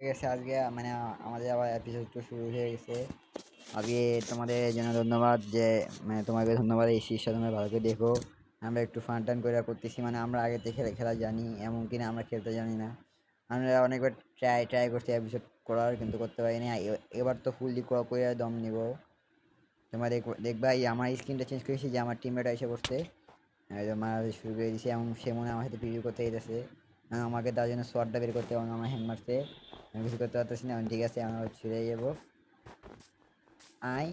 ঠিক আছে আজকে মানে আমাদের আবার এপিসোড টু শুরু হয়ে গেছে। আগে তোমাদের জন্য ধন্যবাদ যে মানে তোমাকে ধন্যবাদ এই শীর্ষে তোমরা ভালো করে দেখো। আমরা একটু ফান টান করে করতেছি, মানে আমরা আগে থেকে খেলা জানি এমন কিনা আমরা খেলতে জানি না। আমরা অনেকবার ট্রাই করছি এপিসোড করার, কিন্তু করতে পারিনি। এবার তো ফুললি করে দম নিব। তোমরা দেখবা এই আমার স্ক্রিনটা চেঞ্জ করেছি যে আমার টিমমেট এসে করছে, মারা শুরু করে দিয়েছে এবং সে মনে হয় আমার সাথে প্রিভিউ করতে যেতেছে। আমাকে তার জন্য শর্টটা বের করতে এবং আমার হ্যান্ড মারছে। আমি কিছু করতে পারতেছি না। ঠিক আছে, আমরা ছুড়ে যাবো। আই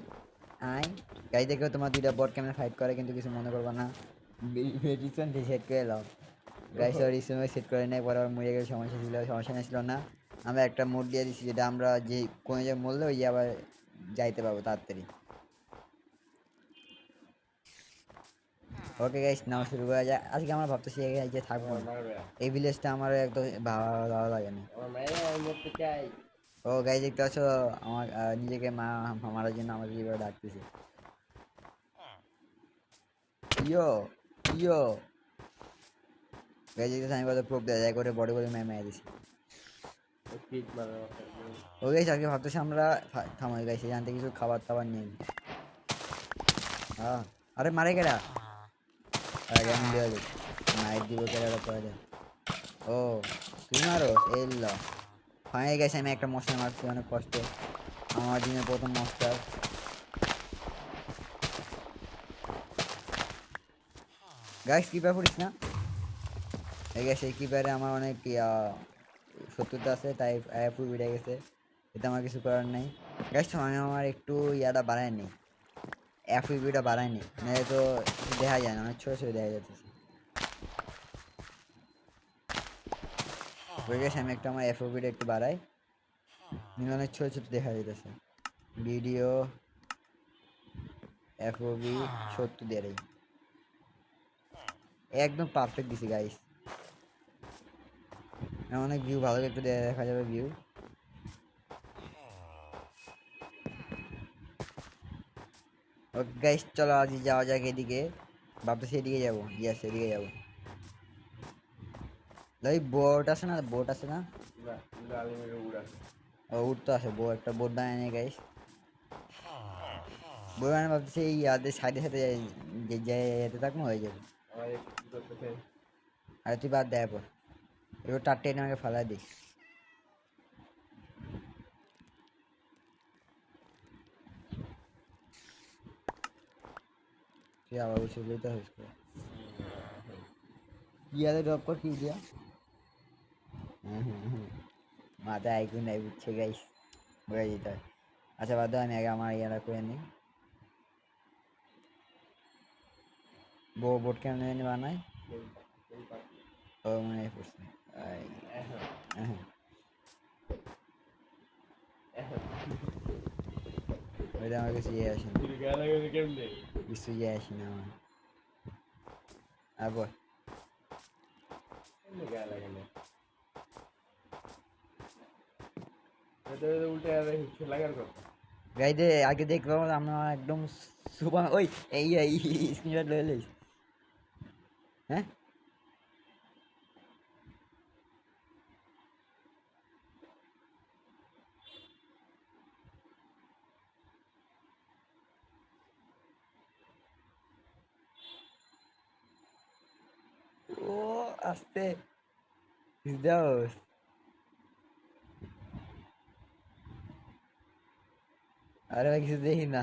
আই গাড়ি দেখেও তোমার দুইটা বট ক্যামেরা ফাইট করে, কিন্তু কিছু মনে করবো না। রিসেন্ট সেট করে দাও গাড়ি, সব রিসেন্ট সেট করে নেয়। পরে আবার মরে গেলে সমস্যা ছিল না। আমরা একটা মোড দিয়ে দিচ্ছি যেটা আমরা যে কোনো জায়গায় মরলে ওই আবার যাইতে পারবো তাড়াতাড়ি। ওকে গাইস, নাও শুরু করা যায়। আজকে আমরা ভাবতেছি এই যে থাকবো না, এই ভিলেজটা আমার একদম ভালো লাগে না। ও গাইস দেখতে পাচ্ছ আমার নিজেকে মারার জন্য আমাকে কিভাবে ডাকতেছে। ইয়ো ইয়ো গাইস দেখতেছি আমি কত প্রোপ দেয় করে বড় করে মেরে দিছি। ও গাইস আজকে ভাবতেছি আমরা থামো গাইস, এখান থেকে কিছু খাবার টাবার নিয়ে নিই। আরে মারে কেডা? আগে আমি দেওয়া যাই নাইট দিব কেডা পরে দেয়। ও তুই মারো এল্লা। ফাইনালি গেছে, আমি একটা মশলা মারছি অনেক কষ্টে, আমার দিনের প্রথম মশলা। গাইস কিপার করিস না। এই গেছে এই কিপারে আমার অনেক শত্রুতা আছে, তাই ফুল বেড়ে গেছে। এতে আমার কিছু করার নেই। গাইস আমি আমার একটু ইয়াটা বাড়ায়নি, এফইবিটা বাড়ায়নি, নাহলে তো কিছু দেখা যায় না, অনেক ছোটো ছোটো দেখা যাচ্ছে। হয়ে গেছে, আমি একটু আমার এফওবিটা একটু বাড়াই, অনেক ছোটো ছোটো দেখা যাইতেছে। ভিডিও এফওবি 70 দিয়ে একদম পারফেক্ট দিছি গাইস। অনেক ভিউ ভালো একটু দেখা যাবে ভিউ। ওকে গাইস চলো আজ যাওয়া যাক এদিকে। ভাবতেছি এদিকে যাবো, ইয়েস এদিকে যাবো। ভাই বোট আছে না, বোট আছে না? ও উঠ তো আছে, একটা বোট বানায় নেই গাইস। বোট বানায় ভাবতেছি এই ইয়াদের সাইডে সাইডে যেতে থাকবো হয়ে যাবে। আরে তুই বাদ দেয় পর, এবার টাট্টে এনে আমাকে ফালা দিই। তুই আবার বসে বলতে হয়েছে ইয়াদের ড্রপ কর কি দিয়া। মাথায় আইকুন নাই বুঝছে গাইস, বলে দিতে হয়। আচ্ছা বাদ দাও, আমি আগে আমার ইয়ারা করে নিই। বোট কেমন জানি বানায়। ও মনে পড়ছে। ওইটা আমার কিছু ইয়ে আসে না, কিছু ইয়ে আসে না আমার। আবার গাইতে আগে দেখবো আমরা একদম সুপার ওই এই স্ক্রিনশট লয়ে লইস। হ্যাঁ ও আস্তে দোস। আরে ভাই কিছু দেখি না।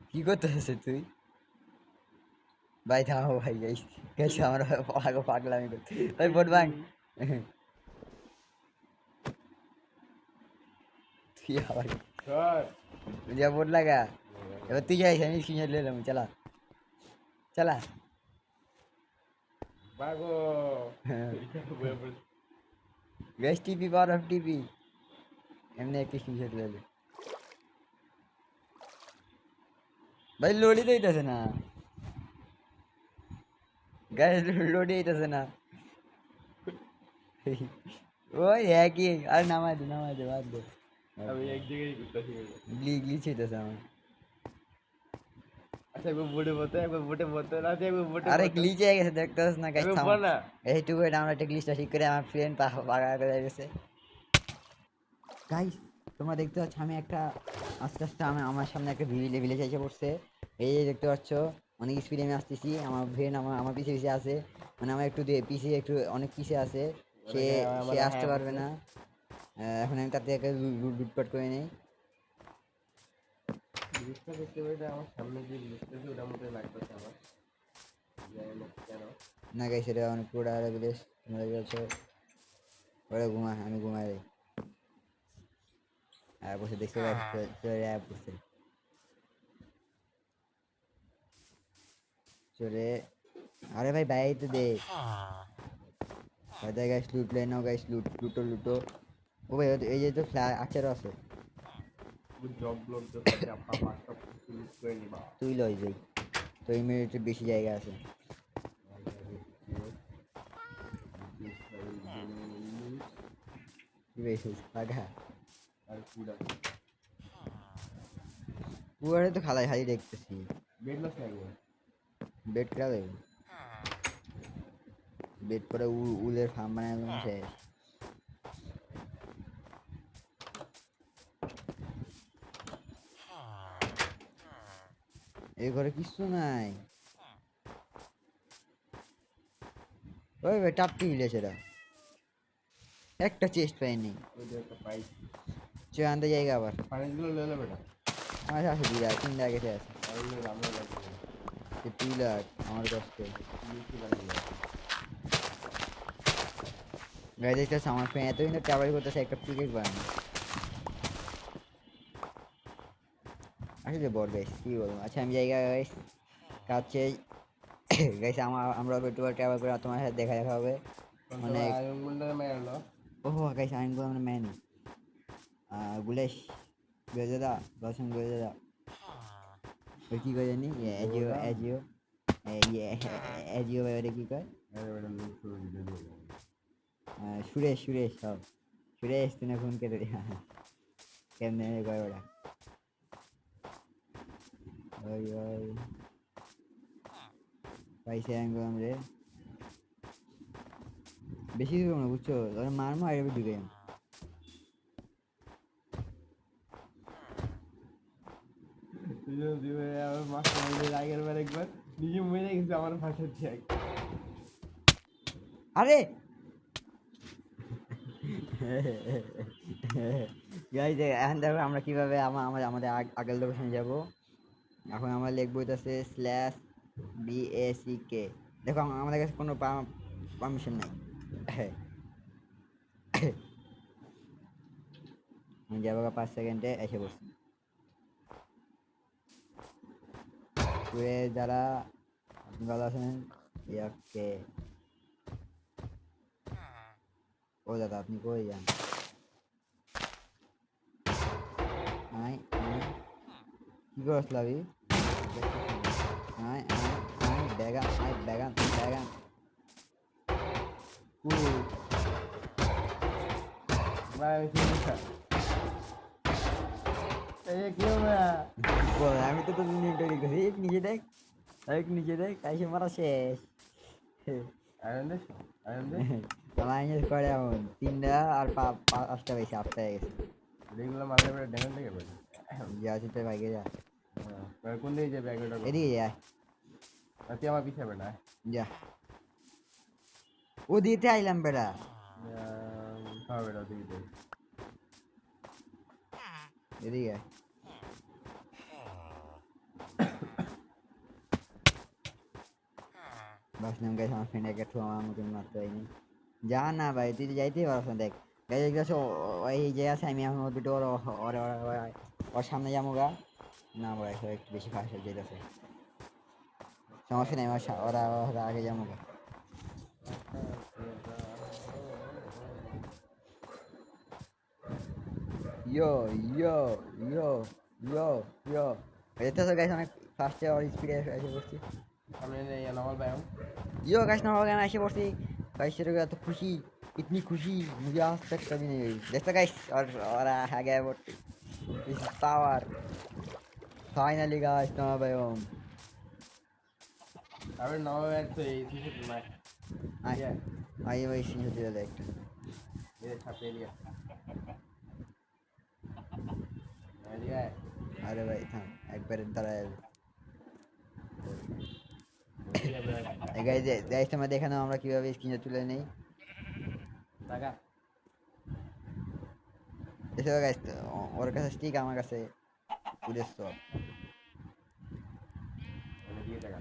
কি করতেছিস তুই? ভাই থামো ভাই, গাইস গাইস আমরা আগে পাগলামি করছি ভাই, বোট ভাঙ। তুই আবার যা বোট লাগা। এবার তুই যাইস, আমি স্ক্রিনশট লইলাম। চালা চালা। গাইস টিপি পাওয়ার অফ টিপি, এমনি একটা স্ক্রিনশট লইলে ভাই লোডই দিতেছে না গাইস, লোডই দিতেছে না। ওই একই, আর নামাই দে বাদ দে। আমি এক জায়গায় গ্লিচ হইতেছে আমার। আচ্ছা একবার বুটে বলতে না একবার বুটে আরে গ্লিচ হয়ে গেছে দেখতেছ না গাইস, একবার থামো। বল না। এইটুকু এটা আমরা একটা গ্লিচটা ঠিক করে আমার ফ্রেন্ড পাগা করে গেছে। গাইস তোমরা দেখতে পাচ্ছ আমি একটা আস্তে আস্তে আমার সামনে একটা ভিলেজ এসে পড়ছে। এই যে দেখতে পাচ্ছ অনেক স্পিডে আমি আসতেছি, আমার ফ্রেন্ড আমার পিছে পিছে আছে, মানে আমার একটু পিছিয়ে একটু অনেক পিছিয়ে আছে। সে সে আসতে পারবে না। এখন আমি তার থেকে লুটপাট করে নেই। জিনিসটা দেখতে পাই আমার সামনে যে জিনিসটা ওটার মধ্যে লাগতেছে আমার, জানি না কেন। না গাইস এটা অনেক পুরো ভিলেজ, তোমরা দেখতে পাচ্ছ। ওরা ঘুমায়, আমি ঘুমাই রে। আর বসে দেখতে পাচ্ছি চলে। আরে ভাই বাইরে দে ভাই, গাইস লুট লে নাও গাইস, লুটো লুটো। ও ভাই এই যে তো আচারও আছে, জব ব্লক করতে আপনার মাস্টার পুলিশ করে নিবা। তুই লই যাই তো এই মিনিটে বেশি জায়গা আছে। কি বেশি টাকা আর পুরা পুয়ারে তো খালাই খালি দেখতেছি। বেড লস লাগবে। বেড করা দেবে, বেড করে উলের ফার্ম বানায় শেষ। এই ঘরে কিছু নাই। ওই ভাই টাপটি মিলেছে এরা, একটা চেস্ট পাইনি। ওই যে একটা পাইপ চে আনতে জায়গা আবার ফাইলগুলো লে বেটা। আমার আছে দুইটা তিনটা গেছে আছে। ফাইলগুলো আমরা লাগবে তুই লাগ আমার কষ্টে ইউসি লাগবে। গাড়ি দেখতেছে আমার ফ্রেন্ড এত কিন্তু ট্রাভেল করতেছে একটা পিকেট বানানো। আসলে বড় গাইস কি বলবো। আচ্ছা আমি জায়গা গাইস কাছে গাইস আমরা একটু ট্রাভেল করে তোমার সাথে দেখা দেখা হবে মানে। আয়রন গোল্ডারে মারলো। ও গাইস আইন গুলো মানে ম্যান গুলেশ বেজেদা দর্শন বেজেদা ওই কি কয় জানি এজিও এজিও এজিও ব্যাপারে কি কয় আরে বেটা লুট করে দিতে দে। সুরেশ সুরেশ সব সুরেশ তুই না ফোন কেটে কেমনে কয় ওরা। ওই ওই পাইছে আইন গুলাম রে, বেশি দূর না বুঝছো, ওরা মারমো আর ঢুকে আমার মাস্টার মাইন্ডের আগের বার একবার নিজে মরে গেছে আমার পাশে চেক। আরে গাইজ এখন দেখো আমরা কিভাবে আমাদের আগের লোকেশনে যাব। এখন আমরা লিখবো হইতাছে স্ল্যাশ BACK। দেখো আমাদের কাছে কোনো পারমিশন নাই। আমি যাবো 5 সেকেন্ডে এসে বসছি। শুয়ে যারা আপনি ভালো আছেন ইয়াকে। ও দাদা আপনি কই যান? আয় আয় কি করছ লাভি? আয় আয় আয় বেগান আয় বেগান বেগান ভাই এই কি হবে? বল আমি তো তোর নিয়ে দেখতেছি, এক নিচে দেখ, এক নিচে দেখ আইসে মারা শেষ। আয়রন দে আয়রন দে। আমার ইংলিশ করে এমন 3টা আর 5টা বেশি 8টা হয়ে গেছে। এগুলো মারলে বেটা ড্যামেজ লেগে বেটা। যা আছে তো ভাইকে যা, হ্যাঁ কোন দিকে যাবে ব্যাগটা? এদিকে যা তুই আমার পিছে বেটা। যা। ও দিতে আইলাম বেড়া। হ্যাঁ বেটা দিকে এদিকে আয়। ভাবছিলাম গাইস আমার ফ্রেন্ড একে ঠু আমার মতন মারতে হয়নি। যা না ভাই তুই তো যাইতেই পারছ না। দেখ গাইস দেখতেছ ওই যে আছে, আমি এখন দুটো ওর সামনে যাবো গা। না ভাই একটু বেশি ফাস্ট হয়ে যেতেছে, সমস্যা নেই ওরা ওরা আগে যাবো গা। ইয়ো ইয়ো ইয়ো ইয়ো ইয়ো দেখতেছ গাইস অনেক ফাস্টে আর স্পিডে এসে পড়ছি। সামনে নর্মাল ব্যায়াম। यो गाइस नॉर्मल गेम ऐसे पड़ती गाइस तेरे को तो खुशी, इतनी खुशी मुझे आज तक कभी नहीं हुई। देखो गाइस और आ गया वो this power finally guys normal game. আবার নবাব তো এই সিসি না আয় এরিয়া আয় ভাই স্ক্রিনশট দিয়ে দে একটা। এরিয়া ছাপে এরিয়া এরিয়া আরে ভাই থাম, একবারে দাঁড়ায় যাবে। এরিয়া ব্রাস এই গাইজ গাইজ তোমরা দেখে নাও আমরা কিভাবে স্ক্রিনশট তুলে নেই। টাকা এছাড়া গাইজ ওর কাছে স্টিক, আমার কাছে উড়ে সব। এদিকে টাকা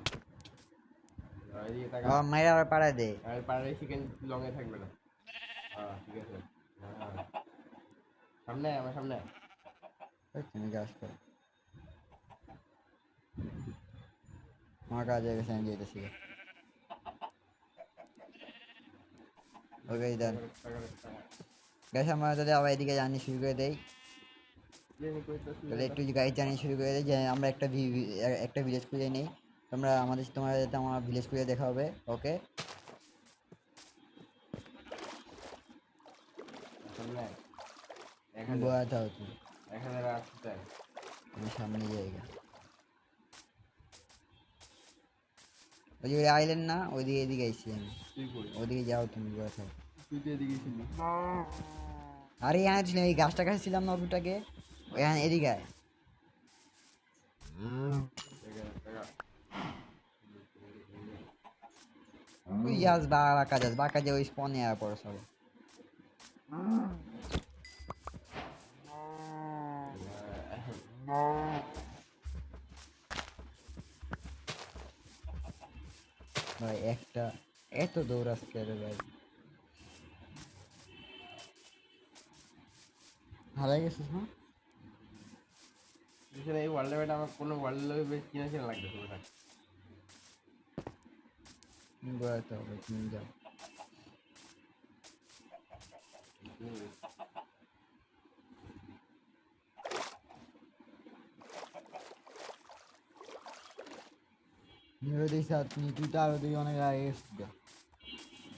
এদিকে টাকা ও মাইরা আবার পাড়ায় দে। আর পাড়ারে চিকেন লং এ থাকবে না হ্যাঁ ঠিক আছে হ্যাঁ সামনে আমার সামনে ওই তুমি গাছ করো, আমার কাজ হয়ে গেছে, আমি যেতেছি। ওকে ডান টাকা গাইজ, আমরা যদি আবার এদিকে জানি শুরু করে দেই, তাহলে একটু গাইড জানিয়ে শুরু করে দেই যে আমরা একটা ভিলেজ খুঁজে নেই। তোমরা যাতে আমার ভিলেজ খুঁজে দেখা হবে। ওকে সামনে 1000 বোঝাতে হবে তুমি, 1080 আমি সামনে জায়গা ওইদিকে আইলেন না, ওইদিকে এদিকে আইসি আমি, তুই কই ওদিকে যাও তুমি বোঝাতে হবে। তুই তো এদিকে ছিলি আরে এখানে ছিলাম, এই গাছটা কাছে ছিলাম না অল্পটাকে, এখানে এদিকে আয়। টাকা তুই যাস বাঁকা যাস, বাঁকা যে ওই স্পনে আর পড়ো সব। ভাই একটা এত দৌড়াস কে রে ভাই, হারাই গেছিস না? এই ওয়ার্ল্ডে বেটা আমার কোনো ওয়ার্ল্ডে বেশ কিনা কিনা লাগতেছে ওটা বোঝাতে হবে, তুমি যাও। নিরোধী সাত তুই তো আরো দুই অনেক আগে গেছিস তো।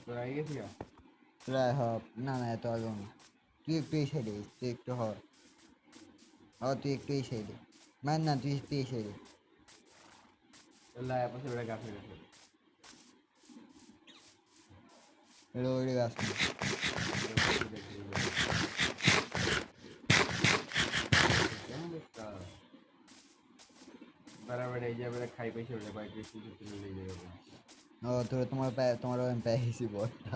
তোর আগে গেছি গা প্রায় হব না, না এত আগে না। তুই একটু এই সাইডে, তুই একটু তুই একটু এই সাইডে, মানে না তুই একটু এই সাইডে। লায়া পাশে বেটা গাছে গেছে ওইটা গাছ না। बराबर এই যে বেটা খাই পাইছে বেটা বাইক রেসে তুলে নিয়ে যাবে ও তোর তোমার পায়ে, তোমার আমি পায়ে গেছি বলটা।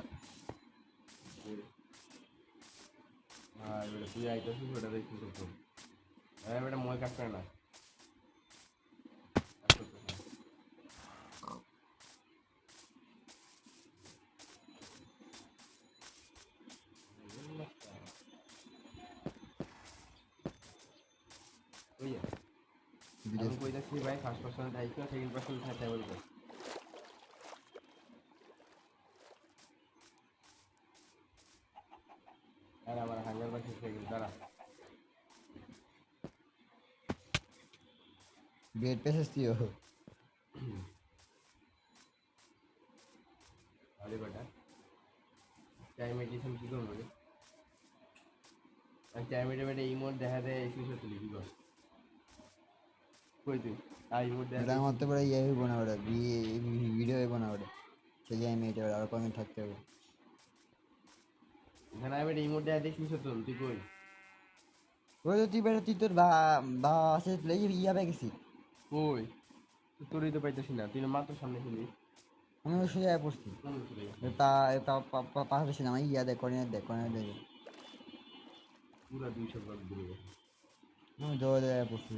আর বেটা তুই আইতাছিস বেটা দেখছিস তো আরে বেটা মই কাজ করে না ওই আমি কইতাছি ভাই ফার্স্ট পার্সন থাইছো সেকেন্ড পার্সন থাইতে বলবো আর আমার হাঙ্গার বাকি সেকেন্ড দাঁড়া বেড পেছিস তুইও। আরে বেটা টাইম এডিশন কি করবো রে আর টাইম বেটা ইমোট দেখা দেয় এসে তুলি কি কর কই তুই আর ইমোট দেখা এটা আমার তো পুরো ইয়ে হইব না, ওটা ভিডিও হইব না ওটা, সেই যে আমি এটা আরো কমে থাকতে হবে। এখানে আমি ইমোট দেখা দেখছিস তো তুই কই ওই তো তুই বেটা, তুই তোর বা আছে ইয়া পেয়ে গেছি। কই তোরই তো পাইতেছি না তুই মাত্র সামনে ছিলি আমি ওই সোজা পড়ছি, কোন ছিলি পাশে ছিলাম, এই ইয়া দেখ, কর্নার দেখ, পুরা 200 ব্লক দূরে গেছে আমি দৌড়ে দৌড়ে পড়ছি।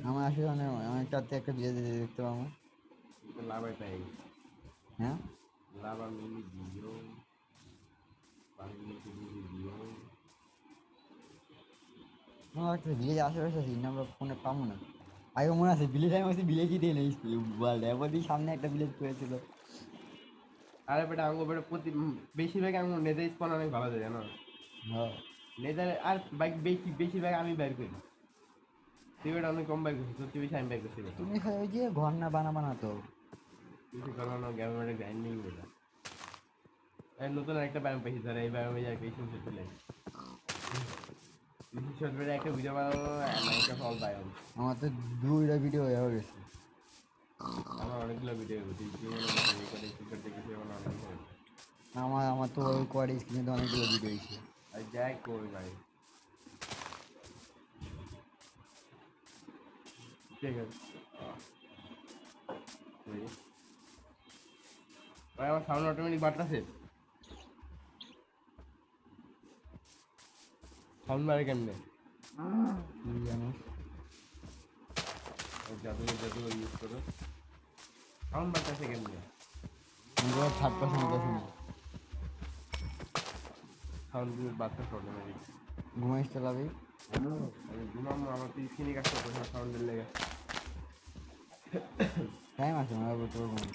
আমার আসলে অনেকটা একটা ভিডিও দেখতে পাবো। লাভাই পাই হ্যাঁ লাভা মিলি দিও পানি মিলি দিও আমার একটা ভিলেজ আশেপাশে আছে, আমরা ফোনে পাবো না। আগে মনে আছে ভিলেজ, আমি বলছি ভিলেজই দিয়ে নেই ওয়ার্ল্ড, এবার সামনে একটা ভিলেজ করেছিল। আরে বেটা আঙ্গো বেটা প্রতি বেশিরভাগ আঙ্গো নেদার স্পন অনেক ভালো যায় জানো হ্যাঁ নেদার আর বাইক বেশিরভাগ আমি বাইর করি তুই বেটা অনেক কম বাইক করছিস তোর চেয়ে বেশি আমি বাইক করছি বেটা তুমি খালি ওই যে ঘর না বানা তো। কিছু করবানো গ্যামের গ্রাইন্ডিং বেটা এই নতুন একটা ব্যায়াম পেয়েছি ধর এই ব্যায়ামে যাই পেয়েছি তুলে শর্ট ভিডিও একটা ভিডিও বানানো মাইনক্রাফট অল বাই অল। আমার তো 2টা ভিডিও হয়ে গেছে। আমার অনেকগুলো ভিডিও জীবনে এই করে ক্রিকেট দেখেছি আমার অনেকগুলো। আমার তো ওই কোয়াড স্ক্রিনে তো অনেকগুলো ভিডিও হয়েছে। আর যাই করি ভাই, ঠিক আছে ভাই। আমার সাউন্ড অটোমেটিক বাড়তেছে, সাউন্ড বাড়ে কেমনে? তুই জানিস। জাদু জাদু ইউজ করো, সাউন্ড বাড়তেছে কেমনে? আমি তো 60% উঠেছি না। সাউন্ড বাড়তেছে অটোমেটিক। ঘুমাইস চালাবি। আমি ঘুমাম, আমার তো স্ক্রিনে কাজ করতেছে না সাউন্ডের লেগে। টাইম আছে আমার তোর ঘুমাই।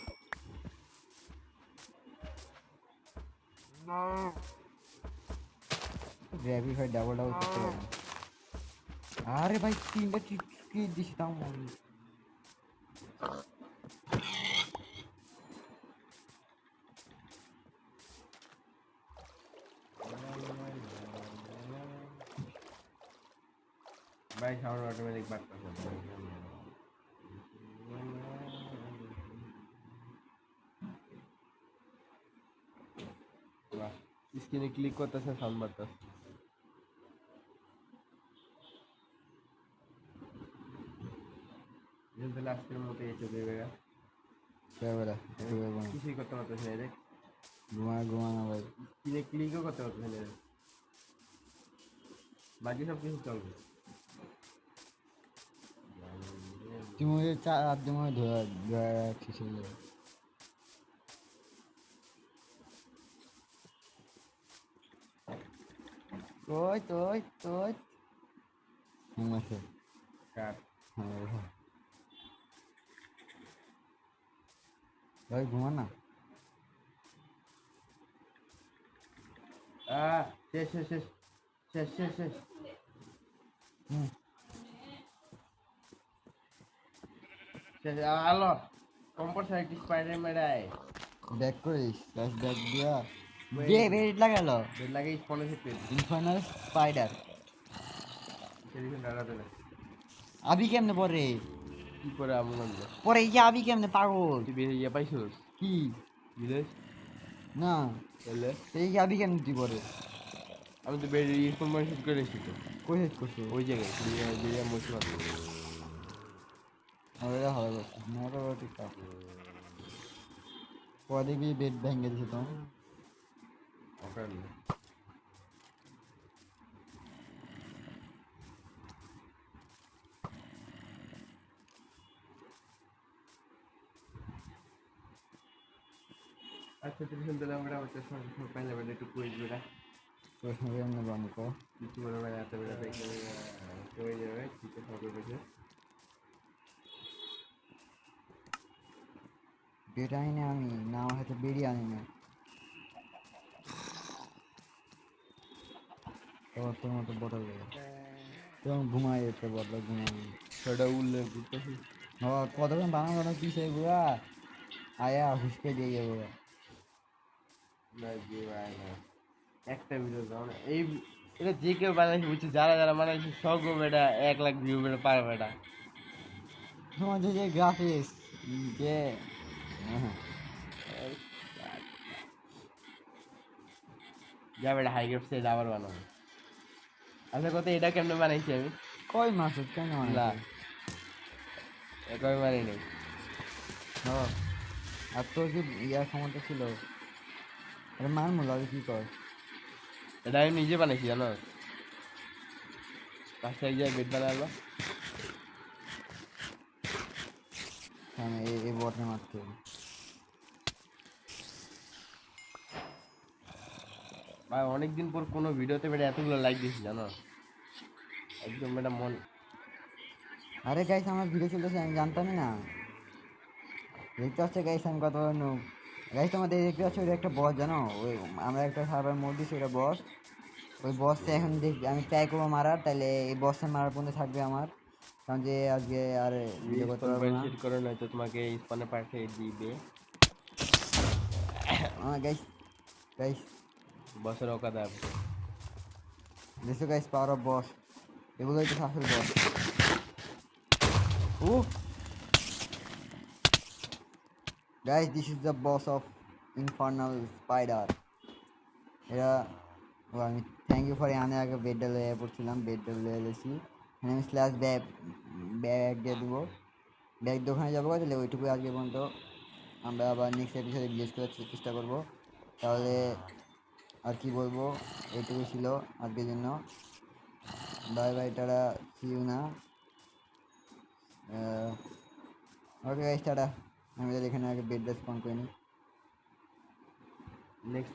গ্র্যাভিফাই ডাবল ডাবল করতে পারবো। আরে ভাই 3টা কি দিছি তাও মনে। ভাই সাউন্ড অটোমেটিক বাড়তেছে। স্ক্রিনে ক্লিক করতেছে সাউন্ড বাড়তেছে। তাহলে আজকের মতো এই চলে যাবে। বেলা একটু বেরোবো না। কিছুই করতে পারতেছি না রে, ঘুমানো ভাই। স্ক্রিনে ক্লিকও করতে পারতেছি না রে, বাকি সব কিছু চলবে। তুই মনে হয় 4 দিন মনে ধরে রাখছিস এগুলো। তোই আছে। কাট হ্যাঁ ভাই ঘুমা না। শেষ শেষ শেষ শেষ শেষ শেষ হুম শেষ। আলো কম্পোসার একটি স্পাইডার মেডায় ব্যাক করিস ব্যাক দিয়া দে বেড লাগালো লাগে ফোনে সেট করে ইনফার্নাল স্পাইডার। সেদিন দাঁড়াতে না আবি কেমনে পরে কি করে আমল পরে এই যে আবি কেমনে পাগল তুই ইয়ে পাইছিস কি বিদেশ না তাহলে এই যে আবি কেমনে তুই পরে আমি তো বেরিয়ে ফোন মানে শুট করে রেখেছি তো কই হেড করছিস ওই জায়গায় বেরিয়ে বসে পাবো। ওরা হবে মোটামুটি কাজ পরে দেখবি বেড ভেঙে দিছে তো। ওকে আচ্ছা তুমি শুনতে আমরা আমাদের সব পাইলে বেটা একটু কুইজ বেটা প্রশ্ন কেমনে বন্ধ কিছু বলে বেড়া এত বেড়া দেখে কই যাবে কিছু হবে বেশি বেড আনি না আমি না আমার হাতে বেরিয়ে আনি না তোর মতো বদল তেমন ঘুমাই যেতে বদলা ঘুমাই সেটা উল্লেখ করতেছি কতক্ষণ বানানো পিছিয়ে ঘুরা আয়া হুসকে দিয়ে যাবো না যে ভাই না একটা ভিডিও দাও না এই এটা যে কেউ বানাইছে বুঝছে যারা যারা বানাইছে সব বেটা 1 লাখ ভিউ বেটা পারে বেটা তোমার যে গ্রাফিক্স যে যা বেটা হাই গ্রাফ সেট আবার বানাবো। আচ্ছা কথা এটা কেমনে বানাইছি আমি কই মাছ কেন না একবার বানাই নাই আর তোর কি ইয়ার ক্ষমতা ছিল আরে মার মোলা কি কর এটা আমি নিজে বানাইছি জানো পাঁচটা যায় বেড বানালো হ্যাঁ এই বটনে মারতে ভাই অনেকদিন পর কোনো ভিডিওতে বেটা এতগুলো লাইক দিয়েছি জানো একদম বেটা মন। আরে গাইস আমার ভিডিও চলতেছে আমি জানতামই না দেখতে পাচ্ছি গাইস আমি কত গাইস তোমাদের দেখতে পাচ্ছি ওটা একটা বস জানো ওই আমরা একটা সার্ভার মোড দিচ্ছি ওটা বস ওই বসটা এখন দেখ আমি ট্রাই করবো মারার তাহলে এই বসটা মারার পর্যন্ত থাকবে আমার কারণ যে আজকে আর ভিডিও করতে পারবো না সেট করে নয়তো তোমাকে স্পনে পাঠিয়ে দিবে গাইস গাইস বছর অকাদা দেখছো গাইস পাওয়ার অফ বস এগুলোই তো আসল boss. Oh guys, this is the boss of infernal spider. এরা ও আমি থ্যাংক ইউ ফর এনে আগে বেডটা লয়ে পড়ছিলাম, বেডটা লয়ে এলেছি। এখানে আমি স্ল্যাশ ব্যাগ ব্যাগ দিয়ে দেবো। ব্যাগ দোকানে যাবো তাহলে ওইটুকু আজকে পর্যন্ত। আমরা আবার নেক্সট এপিসোডে জিজ্ঞেস করার চেষ্টা করবো। তাহলে আর কি বলবো, এইটুকু ছিল আজকের জন্য। Bye bye, tata, see you না। Okay guys, tata. আমি তাহলে এখানে আগে বেড স্পন করে নিই। নেক্সট